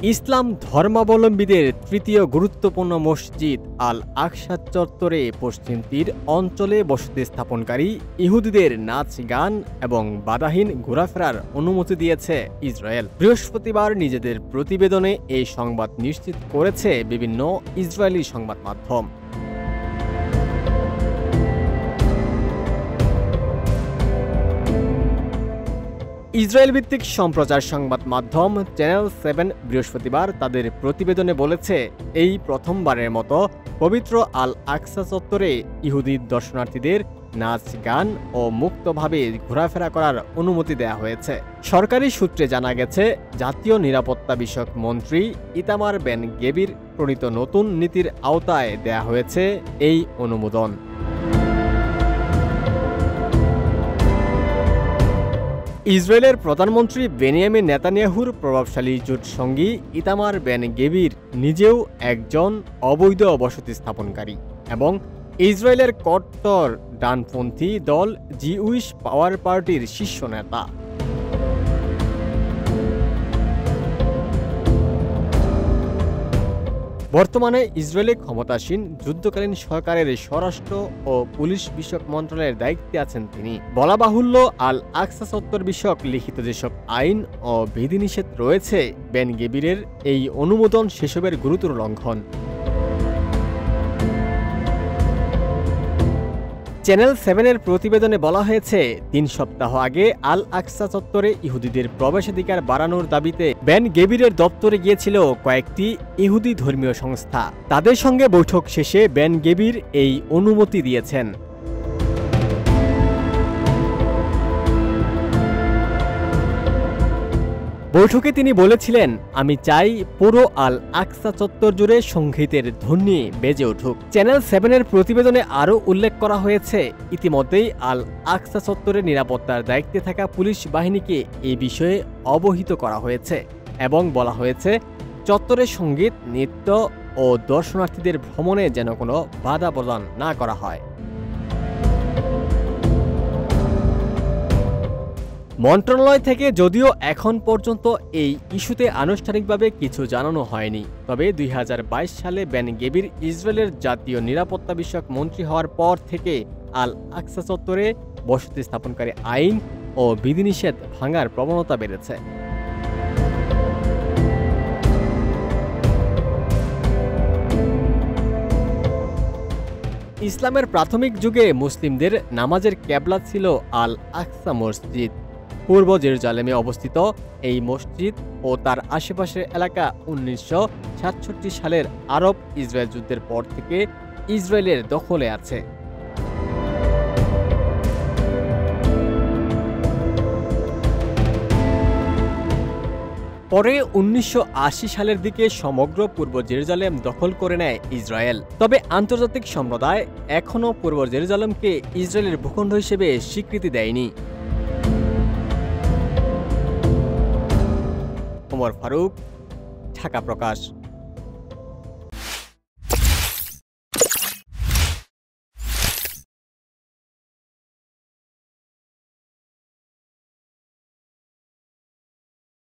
ইসলাম ধর্মাবলম্বীদের তৃতীয় গুরুত্বপূর্ণ মসজিদ আল আকসা চত্বরে পশ্চিম তীর অঞ্চলে বসতি স্থাপনকারী ইহুদিদের নাচ গান এবং বাধাহীন ঘোরাফেরার অনুমতি দিয়েছে ইসরায়েল। বৃহস্পতিবার নিজেদের প্রতিবেদনে এই সংবাদ নিশ্চিত করেছে বিভিন্ন ইসরায়েলি সংবাদ মাধ্যম। ইসরায়েল ভিত্তিক সম্প্রচার সংবাদ মাধ্যম চ্যানেল 7 বৃহস্পতিবার তাদের প্রতিবেদনে বলেছে, এই প্রথমবারের মতো পবিত্র আল আকসা চত্বরে ইহুদি দর্শনার্থীদের নাচ গান ও মুক্তভাবে ঘোরাফেরা করার অনুমতি দেওয়া হয়েছে। সরকারি সূত্রে জানা গেছে, জাতীয় নিরাপত্তা বিষয়ক মন্ত্রী ইতামার বেন গেভির প্রণীত নতুন নীতির আওতায় দেয়া হয়েছে এই অনুমোদন। ইসরায়েলের প্রধানমন্ত্রী বেনিয়ামিন নেতানিয়াহুর প্রভাবশালী জোট সঙ্গী ইতামার বেন গেভির নিজেও একজন অবৈধ বসতি স্থাপনকারী এবং ইসরায়েলের কট্টর ডানপন্থী দল জিউইশ পাওয়ার পার্টির শীর্ষ নেতা। বর্তমানে ইসরায়েলে ক্ষমতাসীন যুদ্ধকালীন সরকারের স্বরাষ্ট্র ও পুলিশ বিষয়ক মন্ত্রণালয়ের দায়িত্বে আছেন তিনি। বলা বাহুল্য, আল আকসা চত্বর বিষয়ক লিখিত যেসব আইন ও বিধিনিষেধ রয়েছে, বেন গেভিরের এই অনুমোদন সেসবের গুরুতর লঙ্ঘন। চ্যানেল 7-এর প্রতিবেদনে বলা হয়েছে, 3 সপ্তাহ আগে আল আকসা চত্বরে ইহুদিদের প্রবেশাধিকার বাড়ানোর দাবিতে বেন গেভিরের দপ্তরে গিয়েছিল কয়েকটি ইহুদি ধর্মীয় সংস্থা। তাদের সঙ্গে বৈঠক শেষে বেন গেভির এই অনুমতি দিয়েছেন। বৈঠকে তিনি বলেছিলেন, আমি চাই পুরো আল আকসা চত্বর জুড়ে সংগীতের ধ্বনি বেজে উঠুক। চ্যানেল 7-এর প্রতিবেদনে আরও উল্লেখ করা হয়েছে, ইতিমধ্যেই আল আকসা চত্বরের নিরাপত্তার দায়িত্বে থাকা পুলিশ বাহিনীকে এই বিষয়ে অবহিত করা হয়েছে এবং বলা হয়েছে, চত্বরে সংগীত, নৃত্য ও দর্শনার্থীদের ভ্রমণে যেন কোনো বাধা প্রদান না করা হয়। মন্ত্রণালয় থেকে যদিও এখন পর্যন্ত এই ইস্যুতে আনুষ্ঠানিকভাবে কিছু জানানো হয়নি, তবে 2022 সালে বেন গেভির ইসরায়েলের জাতীয় নিরাপত্তা বিষয়ক মন্ত্রী হওয়ার পর থেকে আল আকসা চত্বরে বসতি স্থাপনকারী আইন ও বিধিনিষেধ ভাঙার প্রবণতা বেড়েছে। ইসলামের প্রাথমিক যুগে মুসলিমদের নামাজের কেবলা ছিল আল আকসা মসজিদ। পূর্ব জেরুজালেমে অবস্থিত এই মসজিদ ও তার আশেপাশের এলাকা 1967 সালের আরব ইসরায়েল যুদ্ধের পর থেকে ইসরায়েলের দখলে আছে। পরে 1980 সালের দিকে সমগ্র পূর্ব জেরুজালেম দখল করে নেয় ইসরায়েল। তবে আন্তর্জাতিক সম্প্রদায় এখনও পূর্ব জেরুজালেমকে ইসরায়েলের ভূখণ্ড হিসেবে স্বীকৃতি দেয়নি। ওমর ফারুক, ঢাকা প্রকাশ।